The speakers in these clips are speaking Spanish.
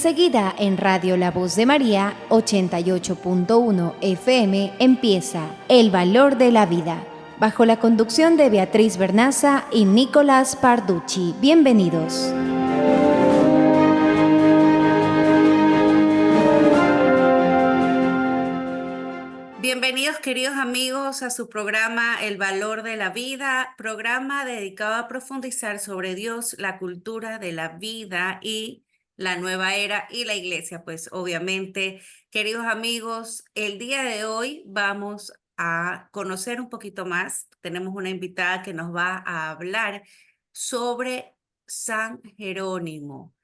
Enseguida en Radio La Voz de María 88.1 FM empieza El Valor de la Vida, bajo la conducción de Beatriz Bernaza y Nicolás Parducci. Bienvenidos. Bienvenidos, queridos amigos, a su programa El Valor de la Vida, programa dedicado a profundizar sobre Dios, la cultura de la vida y la nueva era y la iglesia. Pues obviamente, queridos amigos, el día de hoy vamos a conocer un poquito más. Tenemos una invitada que nos va a hablar sobre San Jerónimo.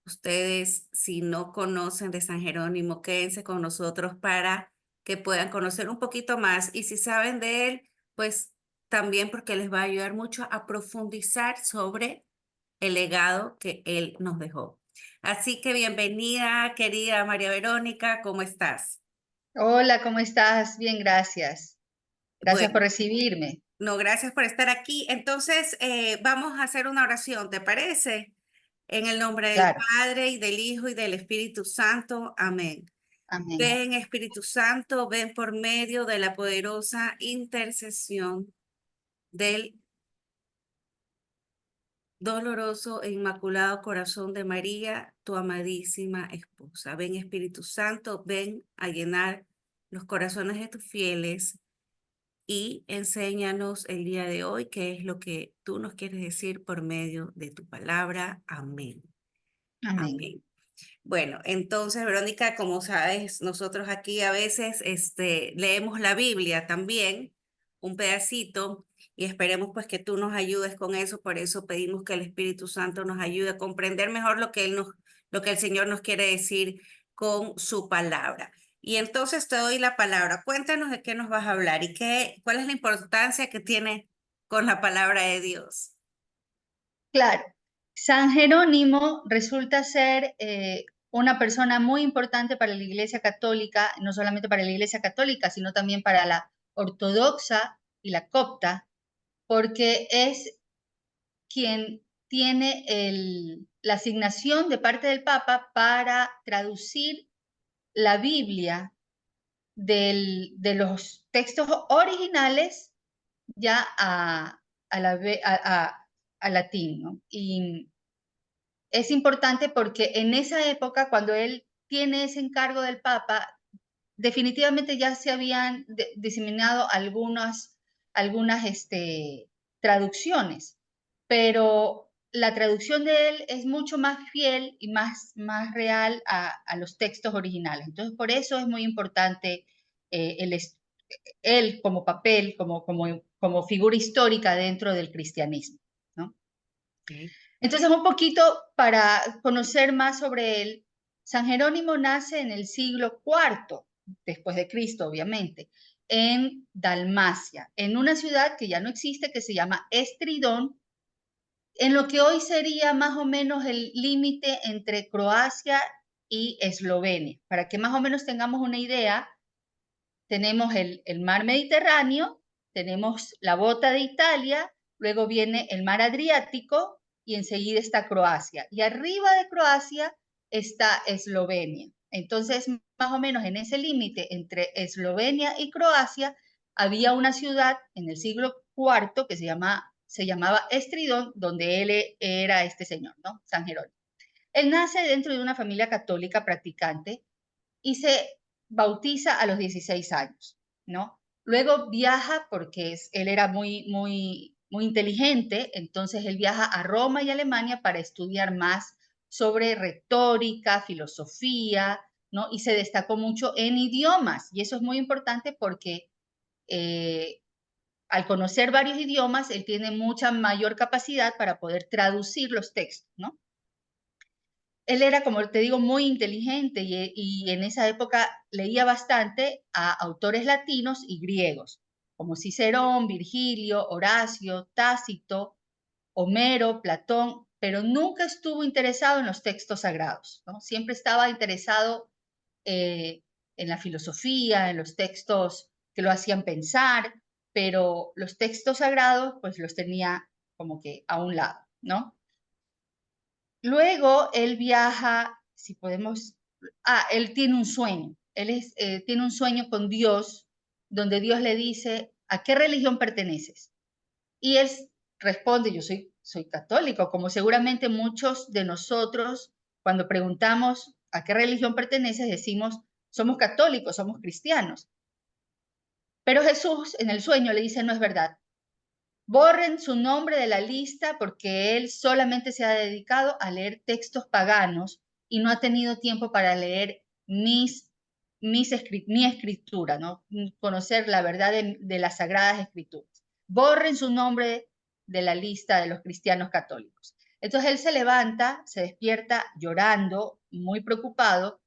Ustedes, si no conocen de San Jerónimo, quédense con nosotros para que puedan conocer un poquito más. Y si saben de él, pues también porque les va a ayudar mucho a profundizar sobre el legado que él nos dejó. Así que bienvenida, querida María Verónica, ¿cómo estás? Hola, ¿cómo estás? Bien, gracias. Gracias por Bueno, recibirme. no, gracias por estar aquí. Entonces, vamos a hacer una oración, ¿te parece? En el nombre del Claro, Padre y del Hijo y del Espíritu Santo. Amén. amén. Ven, Espíritu Santo, ven por medio de la poderosa intercesión del doloroso e inmaculado corazón de María, tu amadísima esposa. Ven, Espíritu Santo, ven a llenar los corazones de tus fieles y enséñanos el día de hoy qué es lo que tú nos quieres decir por medio de tu palabra. Amén. Amén. Amén. Bueno, entonces, Verónica, como sabes, nosotros aquí a veces leemos la Biblia también, un pedacito, y esperemos pues que tú nos ayudes con eso. Por eso pedimos que el Espíritu Santo nos ayude a comprender mejor lo que el Señor nos quiere decir con su palabra. Y entonces te doy la palabra. Cuéntanos de qué nos vas a hablar y cuál es la importancia que tiene con la palabra de Dios. Claro, San Jerónimo resulta ser una persona muy importante para la Iglesia Católica, no solamente para la Iglesia Católica, sino también para la ortodoxa y la copta, porque es quien tiene la asignación de parte del Papa para traducir la Biblia de los textos originales ya a latín, ¿no? Y es importante porque en esa época, cuando él tiene ese encargo del Papa, definitivamente ya se habían diseminado algunas traducciones, pero la traducción de él es mucho más fiel y más real a los textos originales. Entonces, por eso es muy importante eh, el, él como papel, como figura histórica dentro del cristianismo, ¿no? Okay. Entonces, un poquito para conocer más sobre él, San Jerónimo nace en el siglo IV después de Cristo, obviamente, en Dalmacia, en una ciudad que ya no existe, que se llama Estridón, en lo que hoy sería más o menos el límite entre Croacia y Eslovenia. Para que más o menos tengamos una idea, tenemos el mar Mediterráneo, tenemos la bota de Italia, luego viene el mar Adriático y enseguida está Croacia. Y arriba de Croacia está Eslovenia. Entonces, más o menos en ese límite entre Eslovenia y Croacia, había una ciudad en el siglo IV que se llamaba Estridón, donde él era este señor, ¿no? San Jerónimo. Él nace dentro de una familia católica practicante y se bautiza a los 16 años, ¿no? Luego viaja porque él era muy inteligente, entonces él viaja a Roma y Alemania para estudiar más sobre retórica, filosofía, ¿no? Y se destacó mucho en idiomas, y eso es muy importante porque al conocer varios idiomas, él tiene mucha mayor capacidad para poder traducir los textos, ¿no? Él era, como te digo, muy inteligente y en esa época leía bastante a autores latinos y griegos, como Cicerón, Virgilio, Horacio, Tácito, Homero, Platón, pero nunca estuvo interesado en los textos sagrados, ¿no? Siempre estaba interesado en la filosofía, en los textos que lo hacían pensar, pero los textos sagrados pues los tenía como que a un lado, ¿no? Luego él viaja, si podemos, él tiene un sueño, tiene un sueño con Dios, donde Dios le dice, ¿a qué religión perteneces? Y él responde, yo soy católico, como seguramente muchos de nosotros, cuando preguntamos a qué religión perteneces, decimos, somos católicos, somos cristianos. Pero Jesús en el sueño le dice, no es verdad. Borren su nombre de la lista porque él solamente se ha dedicado a leer textos paganos y no ha tenido tiempo para leer mi escritura, ¿no? Conocer la verdad de las Sagradas Escrituras. Borren su nombre de la lista de los cristianos católicos. Entonces él se levanta, se despierta llorando, muy preocupado,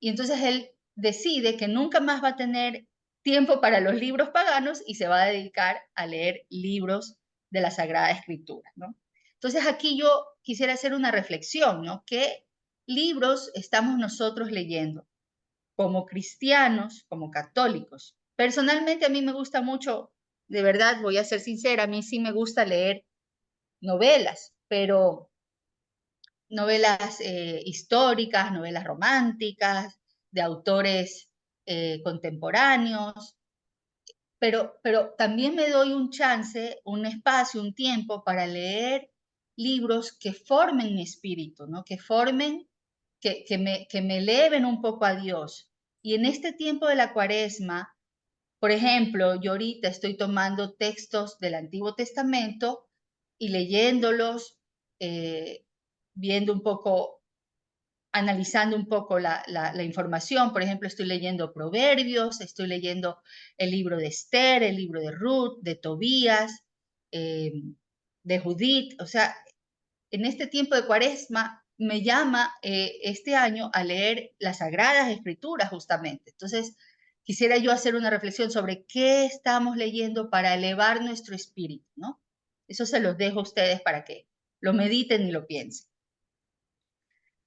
y entonces él decide que nunca más va a tener tiempo para los libros paganos y se va a dedicar a leer libros de la Sagrada Escritura, ¿no? Entonces aquí yo quisiera hacer una reflexión, ¿no? ¿Qué libros estamos nosotros leyendo como cristianos, como católicos? Personalmente a mí me gusta mucho, de verdad, voy a ser sincera, a mí sí me gusta leer novelas, pero novelas históricas, novelas románticas, de autores contemporáneos, pero también me doy un chance, un espacio, un tiempo para leer libros que formen mi espíritu, ¿no? Que formen, que me eleven un poco a Dios. Y en este tiempo de la Cuaresma, por ejemplo, yo ahorita estoy tomando textos del Antiguo Testamento y leyéndolos, viendo un poco, analizando un poco la información. Por ejemplo, estoy leyendo Proverbios, estoy leyendo el libro de Esther, el libro de Ruth, de Tobías, de Judith. O sea, en este tiempo de Cuaresma me llama este año a leer las Sagradas Escrituras justamente. Entonces, quisiera yo hacer una reflexión sobre qué estamos leyendo para elevar nuestro espíritu, ¿no? Eso se los dejo a ustedes para que lo mediten y lo piensen.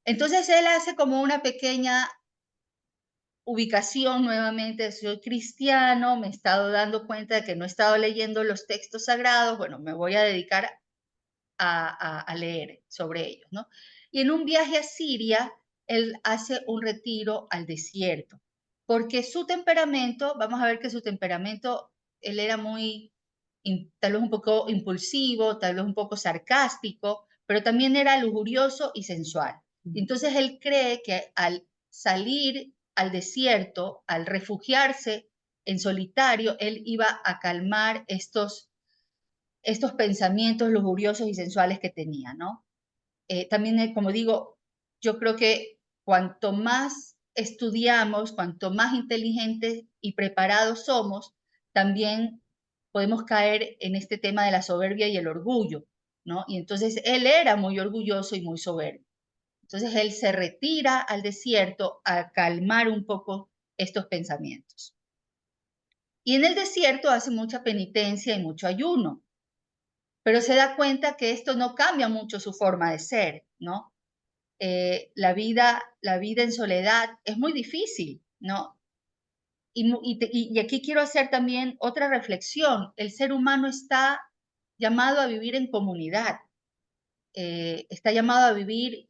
Entonces él hace como una pequeña ubicación nuevamente. Soy cristiano, me he estado dando cuenta de que no he estado leyendo los textos sagrados, bueno, me voy a dedicar a leer sobre ellos, ¿no? Y en un viaje a Siria, él hace un retiro al desierto, porque su temperamento, vamos a ver que su temperamento, él era muy, tal vez un poco impulsivo, tal vez un poco sarcástico, pero también era lujurioso y sensual. Entonces él cree que al salir al desierto, al refugiarse en solitario, él iba a calmar estos pensamientos lujuriosos y sensuales que tenía, ¿no? También, como digo, yo creo que cuanto más estudiamos, cuanto más inteligentes y preparados somos, también podemos caer en este tema de la soberbia y el orgullo, ¿no? Y entonces él era muy orgulloso y muy soberbio. Entonces él se retira al desierto a calmar un poco estos pensamientos. Y en el desierto hace mucha penitencia y mucho ayuno, pero se da cuenta que esto no cambia mucho su forma de ser, ¿no? La vida en soledad es muy difícil, ¿no? Y aquí quiero hacer también otra reflexión. El ser humano está llamado a vivir en comunidad, está llamado a vivir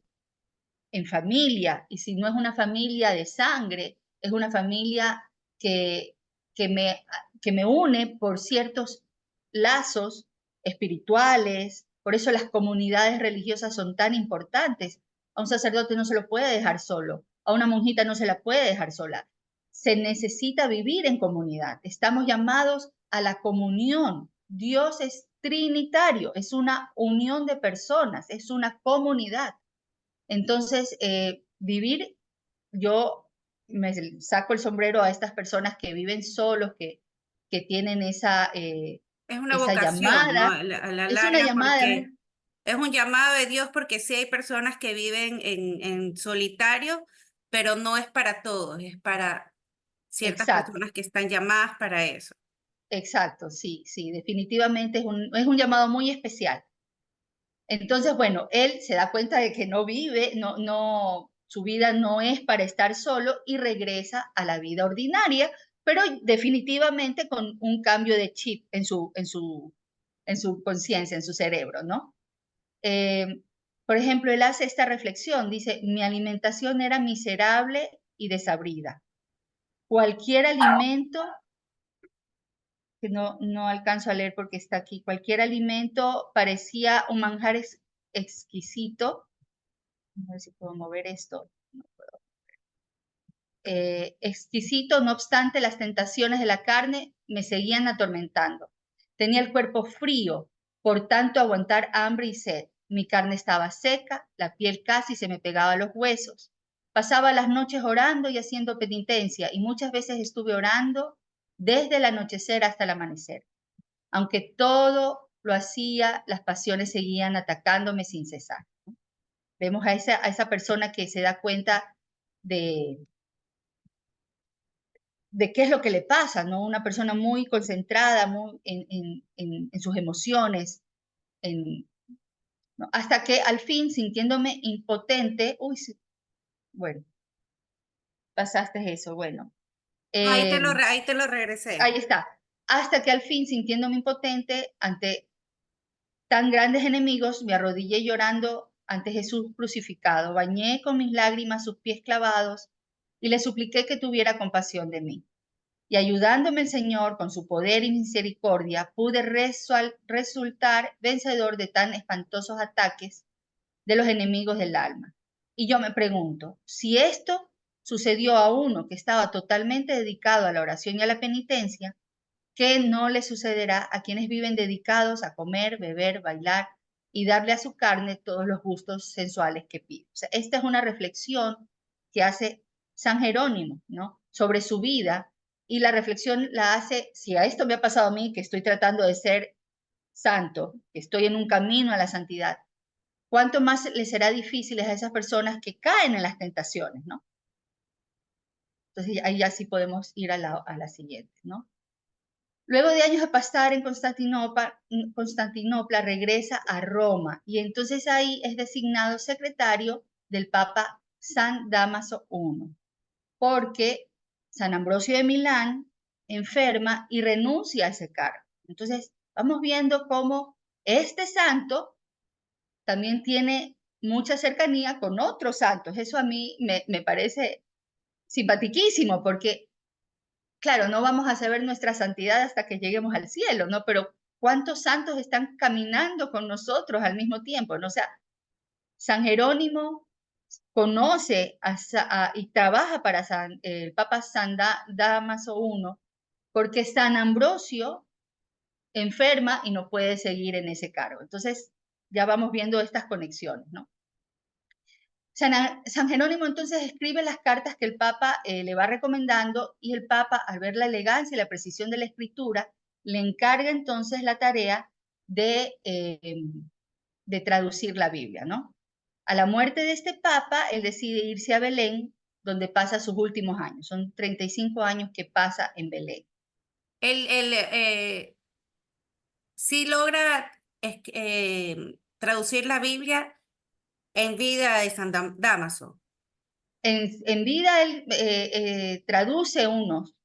en familia, y si no es una familia de sangre, es una familia que, que, me, que me une por ciertos lazos espirituales. Por eso las comunidades religiosas son tan importantes. A un sacerdote no se lo puede dejar solo, a una monjita no se la puede dejar sola. Se necesita vivir en comunidad. Estamos llamados a la comunión. Dios es trinitario, es una unión de personas, es una comunidad. Entonces, yo me saco el sombrero a estas personas que viven solos, que tienen Es una esa vocación, ¿no? llamada. A la Es una larga, llamada, porque es un llamado de Dios, porque sí hay personas que viven en solitario, pero no es para todos, es para ciertas exacto, personas que están llamadas para eso. exacto, sí, sí, definitivamente es un llamado muy especial. Entonces, bueno, él se da cuenta de que no vive, su vida no es para estar solo y regresa a la vida ordinaria, pero definitivamente con un cambio de chip en su conciencia, en su cerebro, ¿no? Por ejemplo, él hace esta reflexión, dice, mi alimentación era miserable y desabrida. Cualquier alimento, que no alcanzo a leer porque está aquí, cualquier alimento parecía un manjar exquisito. A ver si puedo mover esto. No puedo. Exquisito, no obstante, las tentaciones de la carne me seguían atormentando. Tenía el cuerpo frío, por tanto aguantar hambre y sed. Mi carne estaba seca, la piel casi se me pegaba a los huesos. Pasaba las noches orando y haciendo penitencia, y muchas veces estuve orando desde el anochecer hasta el amanecer. Aunque todo lo hacía, las pasiones seguían atacándome sin cesar. Vemos a esa persona que se da cuenta de qué es lo que le pasa, ¿no? Una persona muy concentrada muy en sus emociones, ¿no? Hasta que al fin, sintiéndome impotente, bueno, pasaste eso, bueno. Ahí te lo regresé. Ahí está. Hasta que al fin, sintiéndome impotente ante tan grandes enemigos, me arrodillé llorando ante Jesús crucificado, bañé con mis lágrimas sus pies clavados y le supliqué que tuviera compasión de mí. Y ayudándome el Señor con su poder y misericordia, pude resultar vencedor de tan espantosos ataques de los enemigos del alma. Y yo me pregunto, si esto sucedió a uno que estaba totalmente dedicado a la oración y a la penitencia, ¿qué no le sucederá a quienes viven dedicados a comer, beber, bailar y darle a su carne todos los gustos sensuales que pide? O sea, esta es una reflexión que hace San Jerónimo, ¿no? Sobre su vida, y la reflexión la hace, si a esto me ha pasado a mí, que estoy tratando de ser santo, que estoy en un camino a la santidad, ¿cuánto más le será difícil a esas personas que caen en las tentaciones, ¿no? Entonces ahí ya sí podemos ir a la siguiente, ¿no? Luego de años de pasar en Constantinopla, regresa a Roma y entonces ahí es designado secretario del Papa San Dámaso I, porque San Ambrosio de Milán enferma y renuncia a ese cargo. Entonces vamos viendo cómo este santo también tiene mucha cercanía con otros santos. Eso a mí me parece simpatiquísimo porque claro, no vamos a saber nuestra santidad hasta que lleguemos al cielo, ¿no? Pero ¿cuántos santos están caminando con nosotros al mismo tiempo, ¿no? O sea, San Jerónimo conoce y trabaja para el Papa Dámaso I, porque San Ambrosio enferma y no puede seguir en ese cargo. Entonces, ya vamos viendo estas conexiones, ¿no? San Jerónimo entonces escribe las cartas que el Papa le va recomendando, y el Papa, al ver la elegancia y la precisión de la escritura, le encarga entonces la tarea de traducir la Biblia, ¿no? A la muerte de este Papa, él decide irse a Belén, donde pasa sus últimos años. Son 35 años que pasa en Belén. Él sí logra traducir la Biblia en vida de San Dámaso. En vida él traduce unos,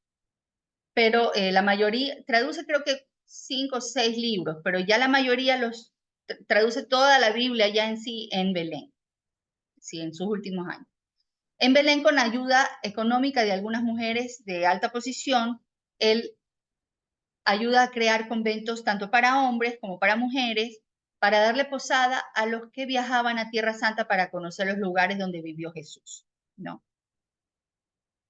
pero la mayoría, traduce creo que 5 o 6 libros, pero ya la mayoría los traduce toda la Biblia ya en sí en Belén, sí, en sus últimos años. En Belén, con ayuda económica de algunas mujeres de alta posición, él ayuda a crear conventos tanto para hombres como para mujeres, para darle posada a los que viajaban a Tierra Santa para conocer los lugares donde vivió Jesús, ¿no?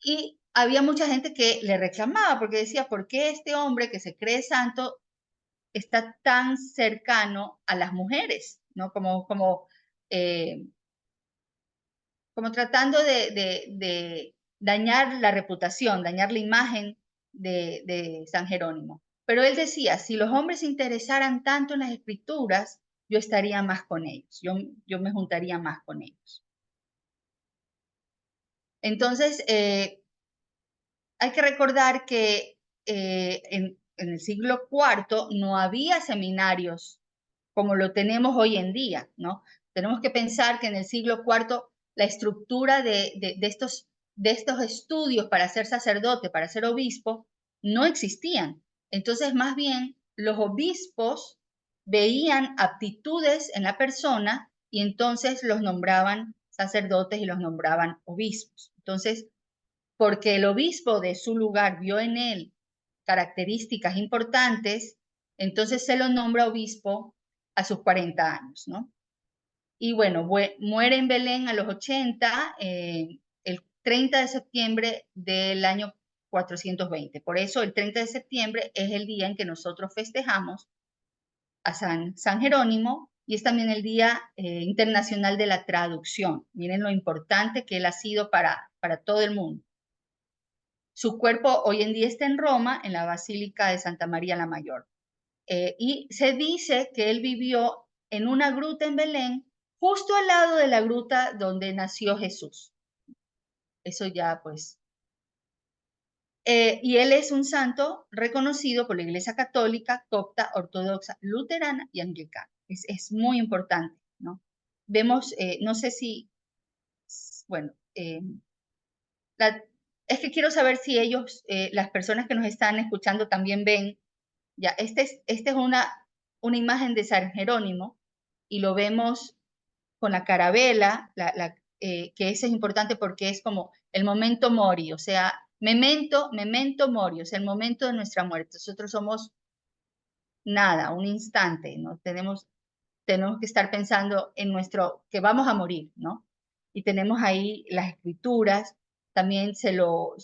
Y había mucha gente que le reclamaba porque decía, ¿por qué este hombre que se cree santo está tan cercano a las mujeres? ¿No? Como tratando de dañar la reputación, dañar la imagen de San Jerónimo. Pero él decía, si los hombres se interesaran tanto en las escrituras, yo estaría más con ellos, yo me juntaría más con ellos. Entonces, hay que recordar que en el siglo IV no había seminarios como lo tenemos hoy en día, ¿no? Tenemos que pensar que en el siglo IV la estructura de estos estudios para ser sacerdote, para ser obispo, no existían. Entonces, más bien, los obispos veían aptitudes en la persona y entonces los nombraban sacerdotes y los nombraban obispos. Entonces, porque el obispo de su lugar vio en él características importantes, entonces se lo nombra obispo a sus 40 años, ¿no? Y bueno, muere en Belén a los 80, el 30 de septiembre del año 420. Por eso el 30 de septiembre es el día en que nosotros festejamos a San Jerónimo, y es también el Día Internacional de la Traducción. Miren lo importante que él ha sido para todo el mundo. Su cuerpo hoy en día está en Roma, en la Basílica de Santa María la Mayor. Y se dice que él vivió en una gruta en Belén, justo al lado de la gruta donde nació Jesús. Eso ya pues. Y él es un santo reconocido por la Iglesia Católica, Copta, Ortodoxa, Luterana y Anglicana. Es muy importante, ¿no? Vemos, no sé si, bueno, es que quiero saber si ellos, las personas que nos están escuchando también ven, ya, este es una imagen de San Jerónimo, y lo vemos con la carabela, que ese es importante porque es como el momento mori, o sea, memento mori, o sea, el momento de nuestra muerte. Nosotros somos nada, un instante, ¿no? Tenemos que estar pensando en que vamos a morir, ¿no? Y tenemos ahí las escrituras, también se lo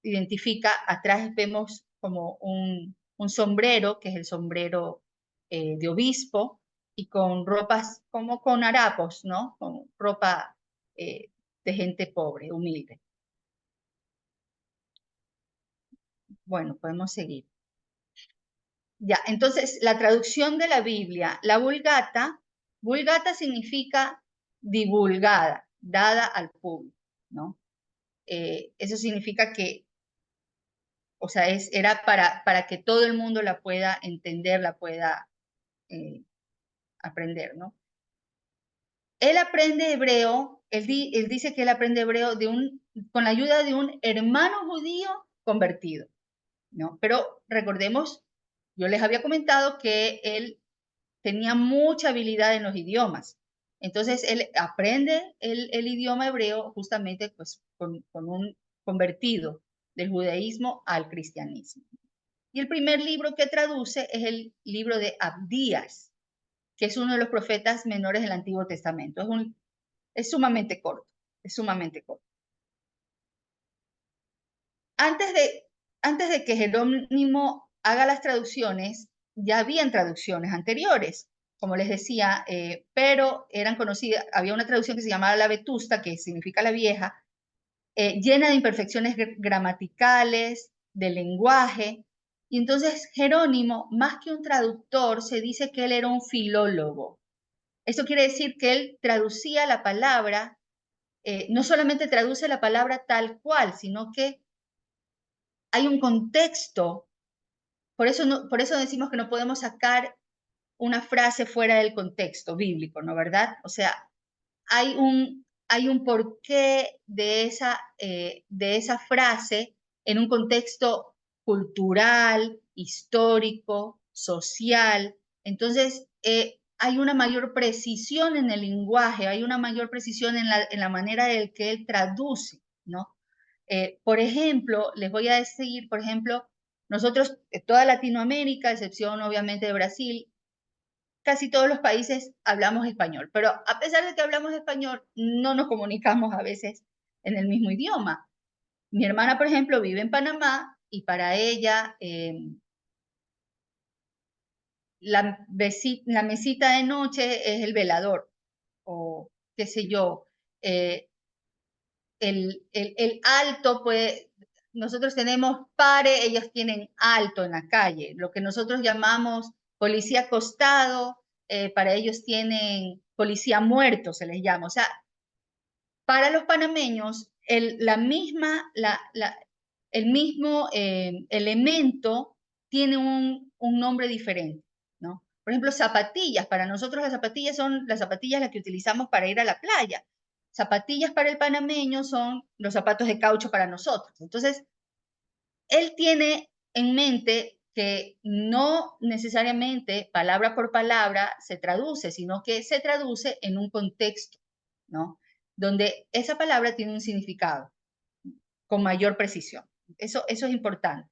identifica, atrás vemos como un sombrero, que es el sombrero de obispo, y con ropas como con harapos, ¿no? Con ropa de gente pobre, humilde. Bueno, podemos seguir. Ya, entonces la traducción de la Biblia, la Vulgata significa divulgada, dada al público, ¿no? Eso significa que, o sea, era para que todo el mundo la pueda entender, la pueda aprender, ¿no? Él aprende hebreo, él dice que él aprende hebreo con la ayuda de un hermano judío convertido, ¿no? Pero recordemos, yo les había comentado que él tenía mucha habilidad en los idiomas. Entonces, él aprende el idioma hebreo justamente pues, con un convertido del judaísmo al cristianismo. Y el primer libro que traduce es el libro de Abdías, que es uno de los profetas menores del Antiguo Testamento. Es sumamente corto, es sumamente corto. Antes de que Jerónimo haga las traducciones, ya habían traducciones anteriores, como les decía, pero eran conocidas. Había una traducción que se llamaba la Vetusta, que significa la vieja, llena de imperfecciones gramaticales, de lenguaje. Y entonces Jerónimo, más que un traductor, se dice que él era un filólogo. Esto quiere decir que él traducía la palabra, no solamente traduce la palabra tal cual, sino que hay un contexto. Por eso decimos que no podemos sacar una frase fuera del contexto bíblico, ¿no? ¿Verdad? O sea, hay un porqué de esa frase en un contexto cultural, histórico, social. Entonces, hay una mayor precisión en el lenguaje, hay una mayor precisión en la manera en que él traduce, ¿no? Por ejemplo, les voy a decir, por ejemplo, nosotros, toda Latinoamérica, a excepción obviamente de Brasil, casi todos los países hablamos español, pero a pesar de que hablamos español, no nos comunicamos a veces en el mismo idioma. Mi hermana, por ejemplo, vive en Panamá y para ella la mesita de noche es el velador, o qué sé yo, el alto, pues nosotros tenemos pare, ellos tienen alto en la calle, lo que nosotros llamamos policía acostado, para ellos tienen policía muerto, se les llama. O sea, para los panameños, el mismo elemento tiene un nombre diferente, ¿no? Por ejemplo, zapatillas. Para nosotros las zapatillas son las zapatillas las que utilizamos para ir a la playa. Zapatillas para el panameño son los zapatos de caucho para nosotros. Entonces, él tiene en mente que no necesariamente palabra por palabra se traduce, sino que se traduce en un contexto, ¿no? Donde esa palabra tiene un significado con mayor precisión. Eso es importante.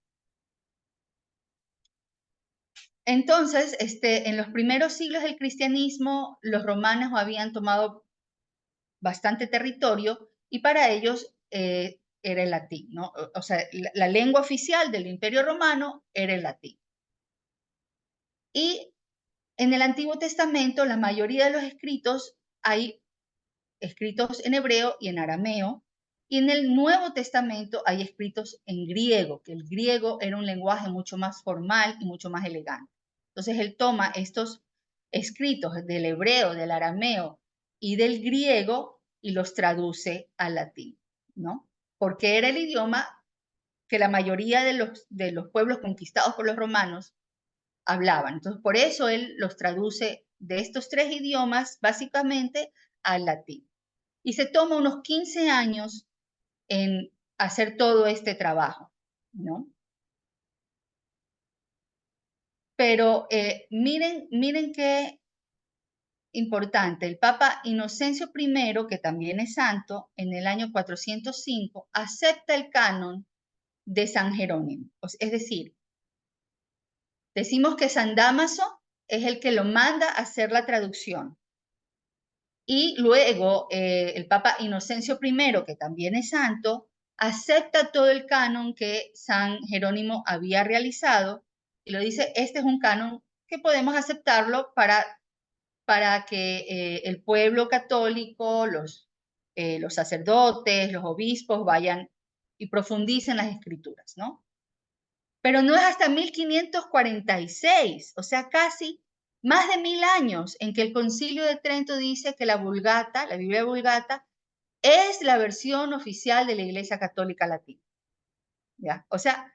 Entonces, en los primeros siglos del cristianismo, los romanos habían tomado bastante territorio y para ellos era el latín, ¿no? O sea, la lengua oficial del Imperio Romano era el latín. Y en el Antiguo Testamento, la mayoría de los escritos hay escritos en hebreo y en arameo, y en el Nuevo Testamento hay escritos en griego, que el griego era un lenguaje mucho más formal y mucho más elegante. Entonces él toma estos escritos del hebreo, del arameo y del griego y los traduce al latín, ¿no? Porque era el idioma que la mayoría de los pueblos conquistados por los romanos hablaban. Entonces, por eso él los traduce de estos tres idiomas básicamente al latín. Y se toma unos 15 años en hacer todo este trabajo, ¿no? Pero miren qué importante. El Papa Inocencio I, que también es santo, en el año 405, acepta el canon de San Jerónimo. Es decir, decimos que San Dámaso es el que lo manda a hacer la traducción. Y luego el Papa Inocencio I, que también es santo, acepta todo el canon que San Jerónimo había realizado y lo dice, este es un canon que podemos aceptarlo para que el pueblo católico, los sacerdotes, los obispos vayan y profundicen las escrituras, ¿no? Pero no es hasta 1546, o sea, casi más de 1000 años en que el Concilio de Trento dice que la Vulgata, la Biblia Vulgata, es la versión oficial de la Iglesia Católica Latina. ¿Ya? O sea,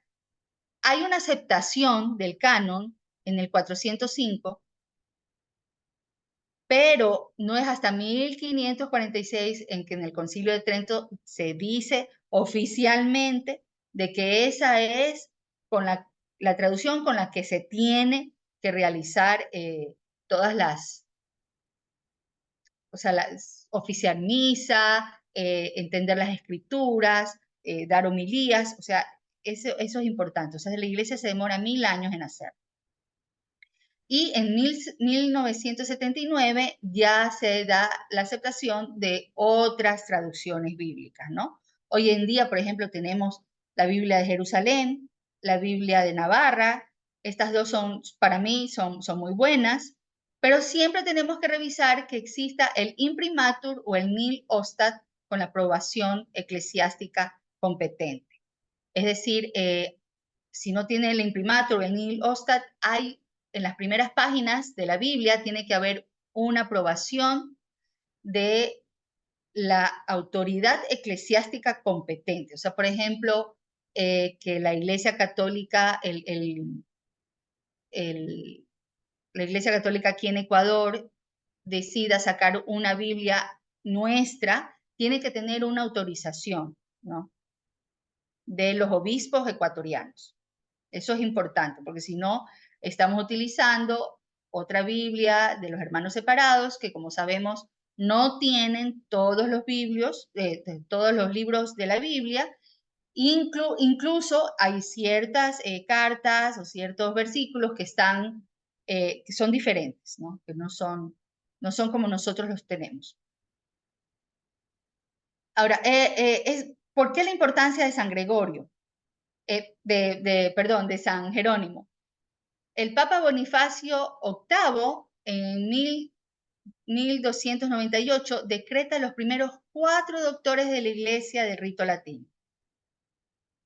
hay una aceptación del canon en el 405, pero no es hasta 1546 en que en el Concilio de Trento se dice oficialmente de que esa es con la traducción con la que se tiene que realizar todas las, o sea, oficiar misa, entender las escrituras, dar homilías, o sea, eso es importante. O sea, la iglesia se demora 1000 años en hacerlo. Y en 1979 ya se da la aceptación de otras traducciones bíblicas, ¿no? Hoy en día, por ejemplo, tenemos la Biblia de Jerusalén, la Biblia de Navarra. Estas dos son, para mí, son muy buenas, pero siempre tenemos que revisar que exista el imprimatur o el nil ostat con la aprobación eclesiástica competente. Es decir, si no tiene el imprimatur o el nil ostat, hay en las primeras páginas de la Biblia tiene que haber una aprobación de la autoridad eclesiástica competente. O sea, por ejemplo, que la Iglesia Católica, la Iglesia Católica aquí en Ecuador decida sacar una Biblia nuestra, tiene que tener una autorización, ¿no? De los obispos ecuatorianos. Eso es importante, porque si no, estamos utilizando otra Biblia de los hermanos separados, que como sabemos, no tienen todos los todos los libros de la Biblia. Incluso hay ciertas cartas o ciertos versículos que que son diferentes, ¿no? Que no son como nosotros los tenemos. Ahora, ¿por qué la importancia de San Gregorio? Perdón, de San Jerónimo. El Papa Bonifacio VIII en 1298 decreta los primeros 4 doctores de la Iglesia del rito latino,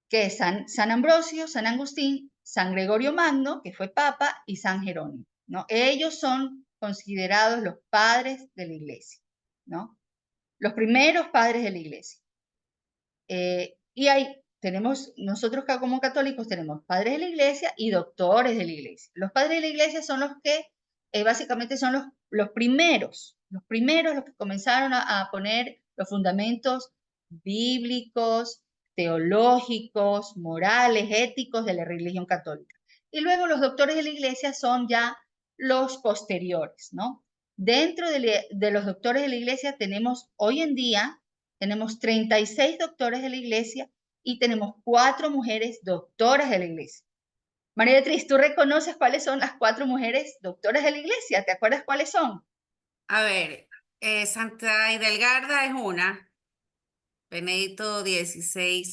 que es San Ambrosio, San Agustín, San Gregorio Magno, que fue Papa, y San Jerónimo, ¿no? Ellos son considerados los padres de la Iglesia, ¿no? Los primeros padres de la Iglesia. Y nosotros como católicos tenemos padres de la iglesia y doctores de la iglesia. Los padres de la iglesia son los que básicamente son los primeros los que comenzaron a poner los fundamentos bíblicos, teológicos, morales, éticos de la religión católica. y luego los doctores de la iglesia son ya los posteriores, ¿no? Dentro de los doctores de la iglesia tenemos, hoy en día, tenemos 36 doctores de la iglesia y tenemos 4 mujeres doctoras de la iglesia. María Beatriz, ¿tú reconoces cuáles son las 4 mujeres doctoras de la iglesia? ¿Te acuerdas cuáles son? A ver, Santa Hidelgarda es una. Benedicto XVI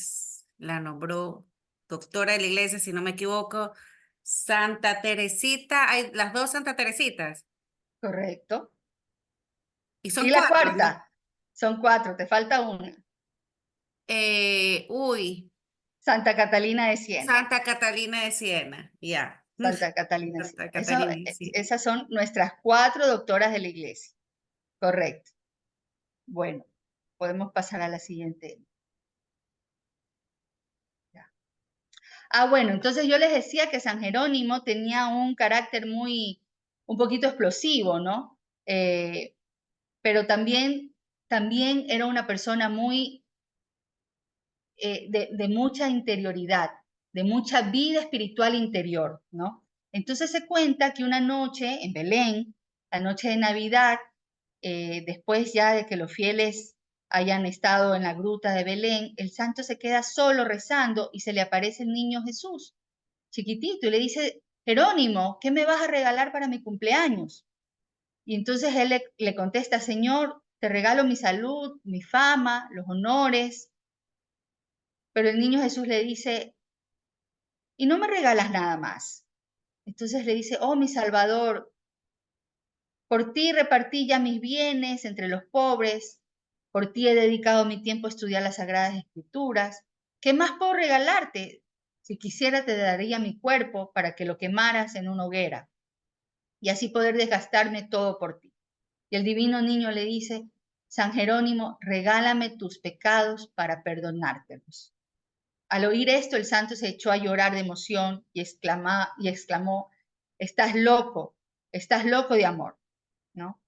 la nombró doctora de la iglesia, si no me equivoco. Santa Teresita, hay las dos Santa Teresitas. Correcto. Y ¿Y son la 4, ¿no? cuarta? Son 4, te falta una. Uy, Santa Catalina de Siena. Santa Catalina de Siena, ya. Santa Catalina de Siena. Santa Catalina de Siena. Esas son nuestras 4 doctoras de la iglesia. Correcto. Bueno, podemos pasar a la siguiente. Ya. Bueno, entonces yo les decía que San Jerónimo tenía un carácter un poquito explosivo, ¿no? Pero también era una persona muy de mucha interioridad, de mucha vida espiritual interior, ¿no? Entonces se cuenta que una noche en Belén, la noche de Navidad, después ya de que los fieles hayan estado en la gruta de Belén, el santo se queda solo rezando y se le aparece el niño Jesús, chiquitito, y le dice, Jerónimo, ¿qué me vas a regalar para mi cumpleaños? Y entonces él le contesta, Señor, te regalo mi salud, mi fama, los honores. Pero el niño Jesús le dice, y no me regalas nada más. Entonces le dice, oh mi Salvador, por ti repartí ya mis bienes entre los pobres, por ti he dedicado mi tiempo a estudiar las Sagradas Escrituras. ¿Qué más puedo regalarte? Si quisiera te daría mi cuerpo para que lo quemaras en una hoguera y así poder desgastarme todo por ti. Y el divino niño le dice, San Jerónimo, regálame tus pecados para perdonártelos. Al oír esto, el santo se echó a llorar de emoción y exclamó, estás loco de amor, ¿no?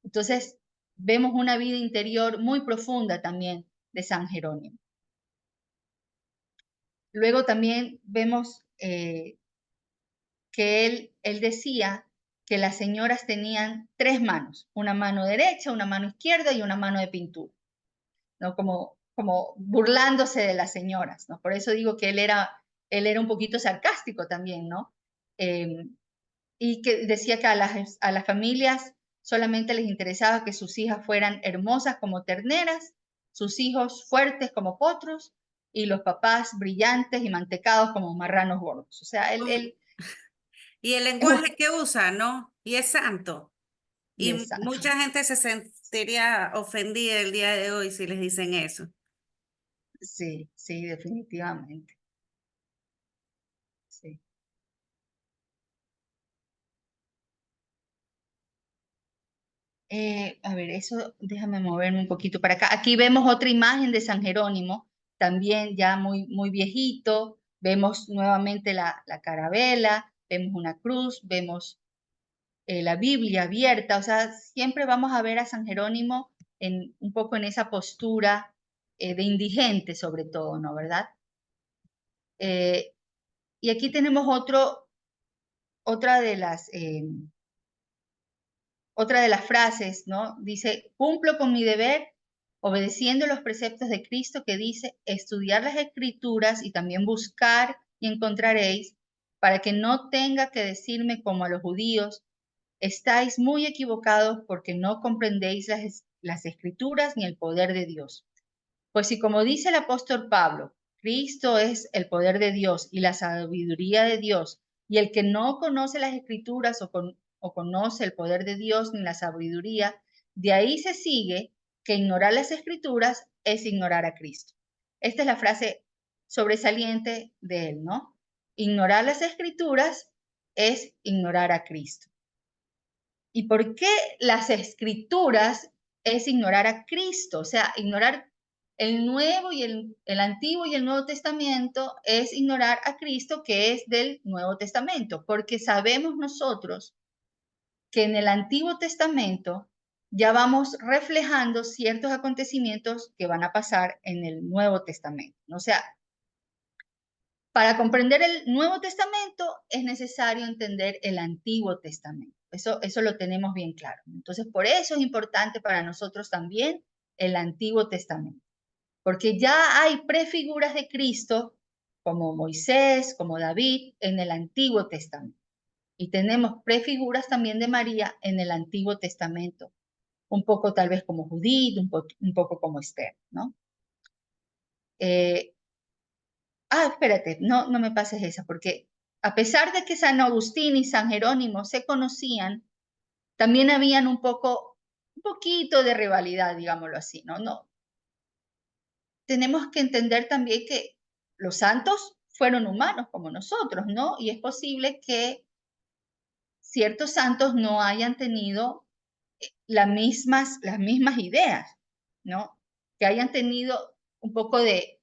Entonces, vemos una vida interior muy profunda también de San Jerónimo. Luego también vemos que él decía que las señoras tenían 3 manos, una mano derecha, una mano izquierda y una mano de pintura, ¿no? Como burlándose de las señoras, ¿no? Por eso digo que él era un poquito sarcástico también, ¿no? Y que decía que a las familias solamente les interesaba que sus hijas fueran hermosas como terneras, sus hijos fuertes como potros y los papás brillantes y mantecados como marranos gordos. O sea, él Y el es un... lenguaje que usa, ¿no? Y es santo. Y Y es santo. mucha gente se sentiría ofendida el día de hoy si les dicen eso. Sí, sí, definitivamente. Sí. A ver, eso, déjame moverme un poquito para acá. Aquí vemos otra imagen de San Jerónimo, también ya muy viejito. Vemos nuevamente la carabela, vemos una cruz, vemos la Biblia abierta. O sea, siempre vamos a ver a San Jerónimo un poco en esa postura de indigente, sobre todo, ¿no? ¿Verdad? Y aquí tenemos otra de las frases, ¿no? Dice, cumplo con mi deber obedeciendo los preceptos de Cristo que dice, estudiar las escrituras y también buscar y encontraréis, para que no tenga que decirme como a los judíos, estáis muy equivocados porque no comprendéis las escrituras ni el poder de Dios. Pues si como dice el apóstol Pablo, Cristo es el poder de Dios y la sabiduría de Dios, y el que no conoce las escrituras o conoce el poder de Dios ni la sabiduría, de ahí se sigue que ignorar las escrituras es ignorar a Cristo. Esta es la frase sobresaliente de él, ¿no? Ignorar las escrituras es ignorar a Cristo. ¿Y por qué las escrituras es ignorar a Cristo? O sea, ignorar el Nuevo y el Antiguo y el Nuevo Testamento es ignorar a Cristo, que es del Nuevo Testamento, porque sabemos nosotros que en el Antiguo Testamento ya vamos reflejando ciertos acontecimientos que van a pasar en el Nuevo Testamento. O sea, para comprender el Nuevo Testamento es necesario entender el Antiguo Testamento. Eso lo tenemos bien claro. Entonces, por eso es importante para nosotros también el Antiguo Testamento, porque ya hay prefiguras de Cristo como Moisés, como David, en el Antiguo Testamento. Y tenemos prefiguras también de María en el Antiguo Testamento, un poco tal vez como Judith, un poco como Esther, ¿no? Espérate, no me pases esa, porque a pesar de que San Agustín y San Jerónimo se conocían, también habían un poquito de rivalidad, digámoslo así, ¿no? No. Tenemos que entender también que los santos fueron humanos como nosotros, ¿no? Y es posible que ciertos santos no hayan tenido las mismas ideas, ¿no? Que hayan tenido un poco de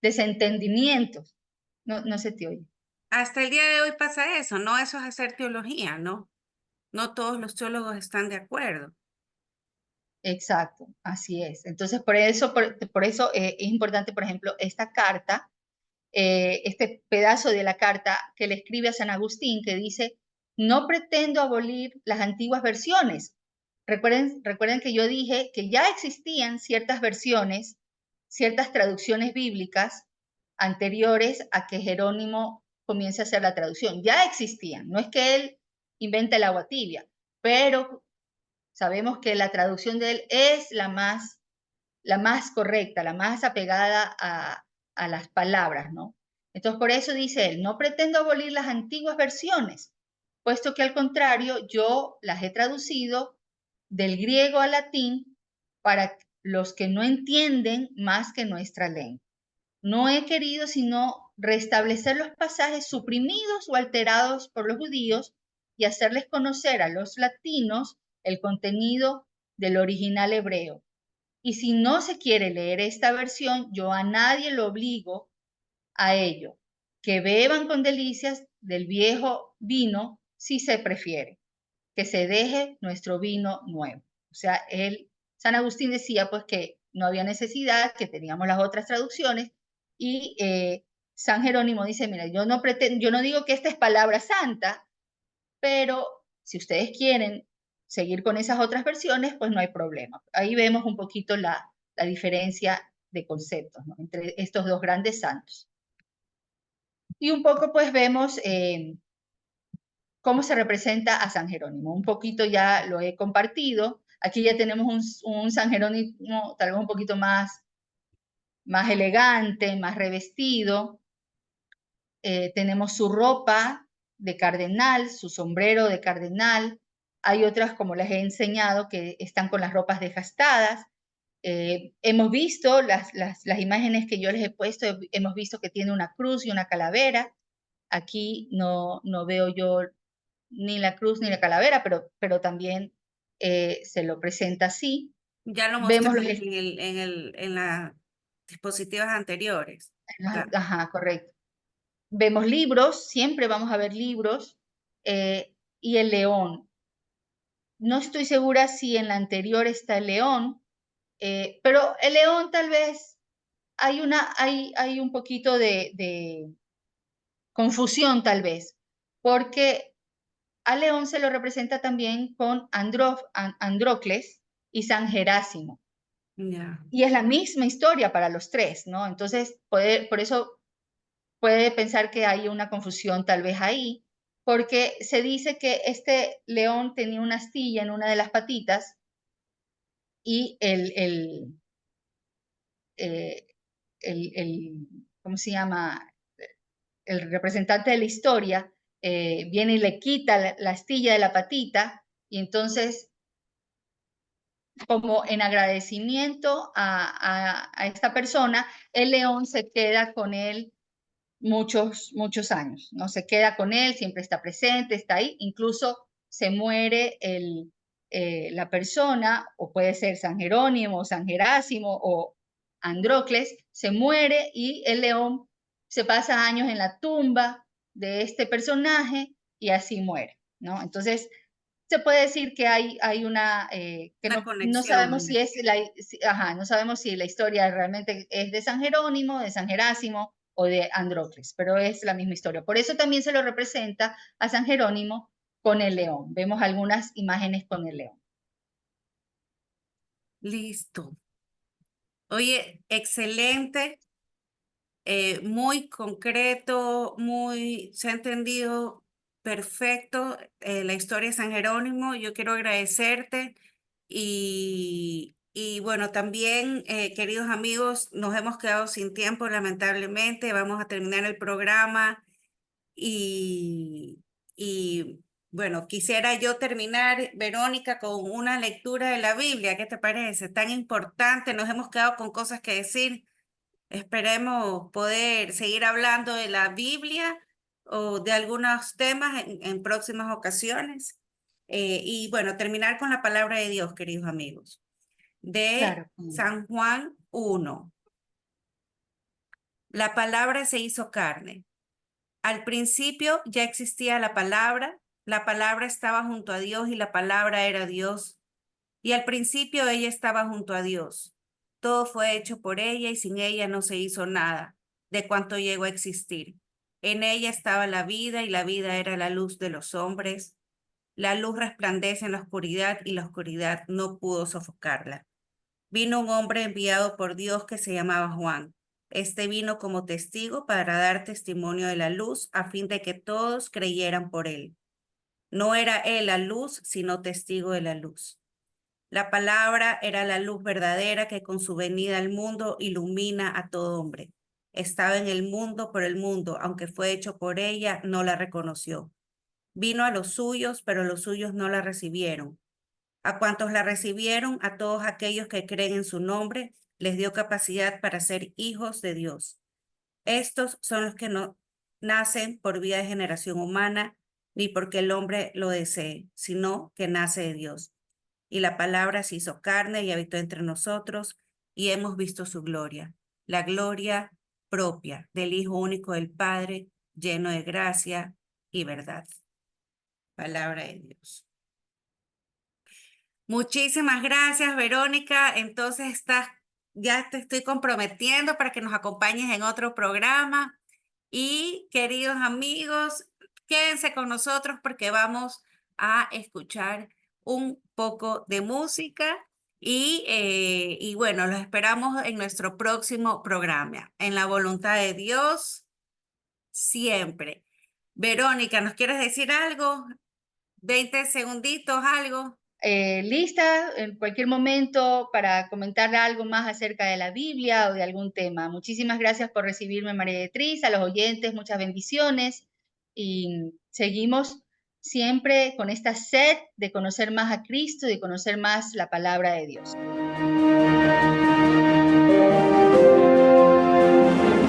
desentendimientos. No se te oye. Hasta el día de hoy pasa eso, ¿no? Eso es hacer teología, ¿no? No todos los teólogos están de acuerdo. Exacto, así es. Entonces, por eso es importante, por ejemplo, esta carta, este pedazo de la carta que le escribe a San Agustín, que dice, no pretendo abolir las antiguas versiones. Recuerden que yo dije que ya existían ciertas versiones, ciertas traducciones bíblicas anteriores a que Jerónimo comience a hacer la traducción. Ya existían, no es que él invente el agua tibia, pero sabemos que la traducción de él es la más correcta, la más apegada a las palabras, ¿no? Entonces, por eso dice él, no pretendo abolir las antiguas versiones, puesto que al contrario, yo las he traducido del griego al latín para los que no entienden más que nuestra lengua. No he querido sino restablecer los pasajes suprimidos o alterados por los judíos y hacerles conocer a los latinos el contenido del original hebreo. Y si no se quiere leer esta versión, yo a nadie lo obligo a ello. Que beban con delicias del viejo vino si se prefiere. Que se deje nuestro vino nuevo. O sea, San Agustín decía pues que no había necesidad, que teníamos las otras traducciones y San Jerónimo dice, mira, yo no digo que esta es palabra santa, pero si ustedes quieren seguir con esas otras versiones, pues no hay problema. Ahí vemos un poquito la diferencia de conceptos, ¿no?, entre estos dos grandes santos. Y un poco pues vemos cómo se representa a San Jerónimo. Un poquito ya lo he compartido. Aquí ya tenemos un San Jerónimo tal vez un poquito más elegante, más revestido. Tenemos su ropa de cardenal, su sombrero de cardenal. Hay otras, como les he enseñado, que están con las ropas desgastadas. Hemos visto las imágenes que yo les he puesto, hemos visto que tiene una cruz y una calavera. Aquí no veo yo ni la cruz ni la calavera, pero también se lo presenta así. Ya lo Vemos mostraron en las dispositivas anteriores. Claro. Ajá, correcto. Vemos libros, siempre vamos a ver libros, y el león. No estoy segura si en la anterior está el león, pero el león tal vez hay un poquito de confusión tal vez, porque al león se lo representa también con Andrócles y San Gerásimo. Yeah. Y es la misma historia para los tres, ¿no? Entonces, por eso puede pensar que hay una confusión tal vez ahí, porque se dice que este león tenía una astilla en una de las patitas y ¿cómo se llama? El representante de la historia viene y le quita la astilla de la patita y entonces, como en agradecimiento a esta persona, el león se queda con él muchos años, ¿no? Se queda con él, siempre está presente, está ahí, incluso se muere la persona, o puede ser San Jerónimo, San Gerásimo o Andrócles, se muere y el león se pasa años en la tumba de este personaje y así muere, ¿no? Entonces, se puede decir que hay una, que Una no sabemos conexión. no sabemos si la historia realmente es de San Jerónimo, de San Gerásimo o de Andrócles, pero es la misma historia. Por eso también se lo representa a San Jerónimo con el león. Vemos algunas imágenes con el león. Listo. Oye, excelente, muy concreto, se ha entendido perfecto la historia de San Jerónimo. Yo quiero agradecerte y bueno, también, queridos amigos, nos hemos quedado sin tiempo, lamentablemente. Vamos a terminar el programa y bueno, quisiera yo terminar, Verónica, con una lectura de la Biblia. ¿Qué te parece? Tan importante, nos hemos quedado con cosas que decir. Esperemos poder seguir hablando de la Biblia o de algunos temas en próximas ocasiones. Y bueno, terminar con la palabra de Dios, queridos amigos. De Claro. San Juan 1. La palabra se hizo carne. Al principio ya existía la palabra estaba junto a Dios y la palabra era Dios. Y al principio ella estaba junto a Dios. Todo fue hecho por ella y sin ella no se hizo nada de cuanto llegó a existir. En ella estaba la vida y la vida era la luz de los hombres. La luz resplandece en la oscuridad y la oscuridad no pudo sofocarla. Vino un hombre enviado por Dios que se llamaba Juan. Este vino como testigo para dar testimonio de la luz a fin de que todos creyeran por él. No era él la luz, sino testigo de la luz. La palabra era la luz verdadera que con su venida al mundo ilumina a todo hombre. Estaba en el mundo, pero el mundo, aunque fue hecho por ella, no la reconoció. Vino a los suyos, pero los suyos no la recibieron. A cuantos la recibieron, a todos aquellos que creen en su nombre, les dio capacidad para ser hijos de Dios. Estos son los que no nacen por vía de generación humana, ni porque el hombre lo desee, sino que nace de Dios. Y la palabra se hizo carne y habitó entre nosotros, y hemos visto su gloria, la gloria propia del Hijo único del Padre, lleno de gracia y verdad. Palabra de Dios. Muchísimas gracias, Verónica. Entonces ya te estoy comprometiendo para que nos acompañes en otro programa. Y queridos amigos, quédense con nosotros porque vamos a escuchar un poco de música y bueno, los esperamos en nuestro próximo programa. En la voluntad de Dios, siempre. Verónica, ¿nos quieres decir algo? 20 segunditos, algo. Lista en cualquier momento para comentar algo más acerca de la Biblia o de algún tema. Muchísimas gracias por recibirme, María Beatriz, a los oyentes, muchas bendiciones y seguimos siempre con esta sed de conocer más a Cristo y de conocer más la palabra de Dios.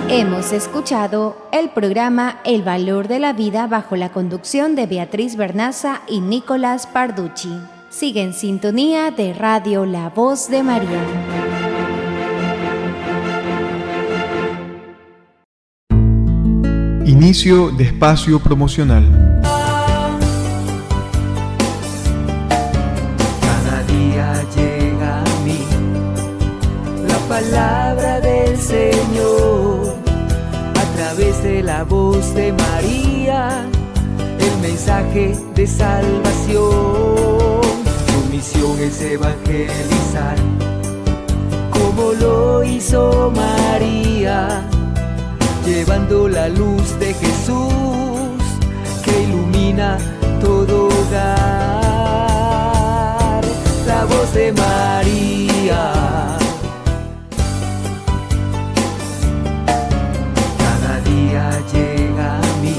Hemos escuchado el programa El Valor de la Vida bajo la conducción de Beatriz Bernaza y Nicolás Parducci. Sigue en sintonía de Radio La Voz de María. Inicio de espacio promocional. Cada día llega a mí la palabra del Señor a través de la voz de María, el mensaje de salvación. Su misión es evangelizar, como lo hizo María, llevando la luz de Jesús que ilumina todo hogar. La voz de María. Cada día llega a mí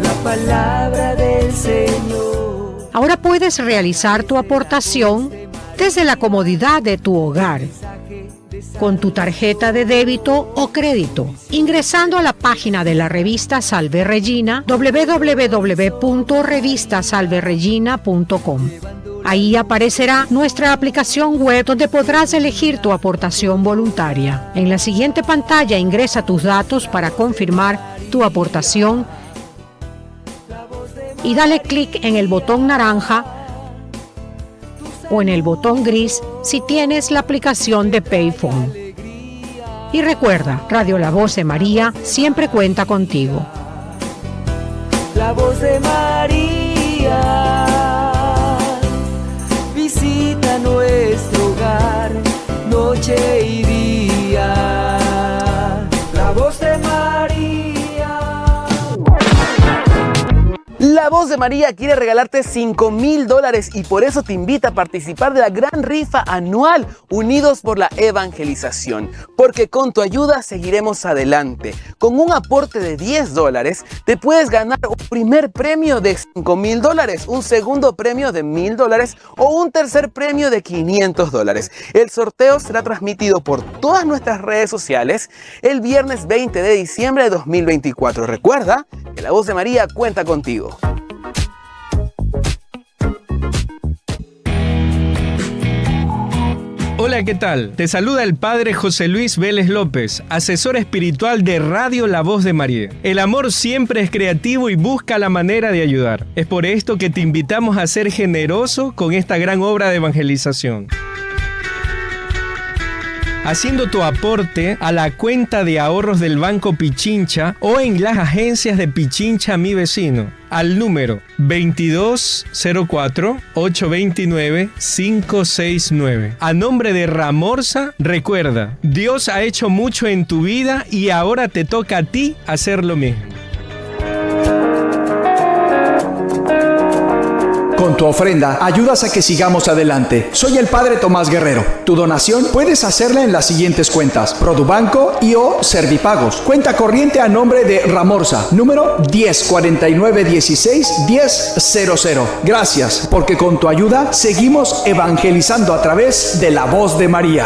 la palabra del Señor. Ahora puedes realizar tu aportación desde la comodidad de tu hogar, con tu tarjeta de débito o crédito, ingresando a la página de la revista Salve Regina, www.revistasalveregina.com. Ahí aparecerá nuestra aplicación web donde podrás elegir tu aportación voluntaria. En la siguiente pantalla ingresa tus datos para confirmar tu aportación y dale clic en el botón naranja o en el botón gris si tienes la aplicación de Payphone. Y recuerda, Radio La Voz de María siempre cuenta contigo. La voz de María visita nuestro hogar, noche y día. La voz de María. La Voz de María quiere regalarte $5,000 y por eso te invita a participar de la gran rifa anual Unidos por la Evangelización. Porque con tu ayuda seguiremos adelante. Con un aporte de $10 te puedes ganar un primer premio de $5,000, un segundo premio de $1,000 o un tercer premio de $500. El sorteo será transmitido por todas nuestras redes sociales el viernes 20 de diciembre de 2024. Recuerda que La Voz de María cuenta contigo. Hola, ¿qué tal? Te saluda el Padre José Luis Vélez López, asesor espiritual de Radio La Voz de María. El amor siempre es creativo y busca la manera de ayudar. Es por esto que te invitamos a ser generoso con esta gran obra de evangelización. Haciendo tu aporte a la cuenta de ahorros del Banco Pichincha o en las agencias de Pichincha Mi Vecino, al número 2204-829-569. A nombre de Ramorza, recuerda, Dios ha hecho mucho en tu vida y ahora te toca a ti hacer lo mismo. Con tu ofrenda, ayudas a que sigamos adelante. Soy el Padre Tomás Guerrero. Tu donación puedes hacerla en las siguientes cuentas: Produbanco y o Servipagos. Cuenta corriente a nombre de Ramorza, número 1049161000. Gracias, porque con tu ayuda seguimos evangelizando a través de La Voz de María.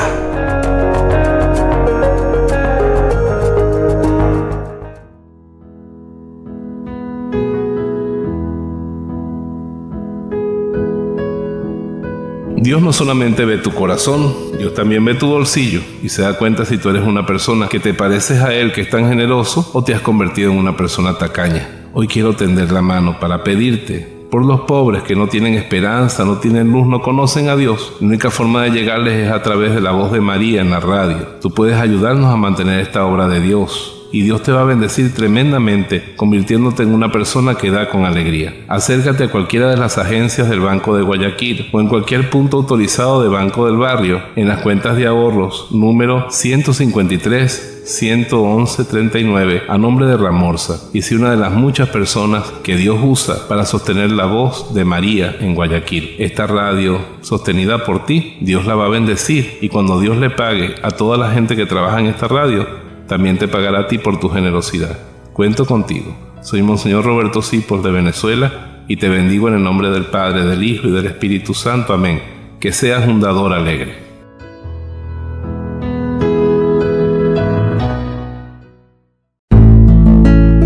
Dios no solamente ve tu corazón, Dios también ve tu bolsillo y se da cuenta si tú eres una persona que te pareces a Él, que es tan generoso, o te has convertido en una persona tacaña. Hoy quiero tender la mano para pedirte por los pobres que no tienen esperanza, no tienen luz, no conocen a Dios. La única forma de llegarles es a través de La Voz de María en la radio. Tú puedes ayudarnos a mantener esta obra de Dios. Y Dios te va a bendecir tremendamente, convirtiéndote en una persona que da con alegría. Acércate a cualquiera de las agencias del Banco de Guayaquil o en cualquier punto autorizado de Banco del Barrio, en las cuentas de ahorros número 153-111-39 a nombre de Ramorza, y sé una de las muchas personas que Dios usa para sostener La Voz de María en Guayaquil. Esta radio, sostenida por ti, Dios la va a bendecir, y cuando Dios le pague a toda la gente que trabaja en esta radio, también te pagará a ti por tu generosidad. Cuento contigo. Soy Monseñor Roberto Cipos de Venezuela y te bendigo en el nombre del Padre, del Hijo y del Espíritu Santo. Amén. Que seas un dador alegre.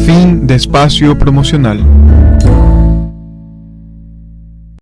Fin de espacio promocional.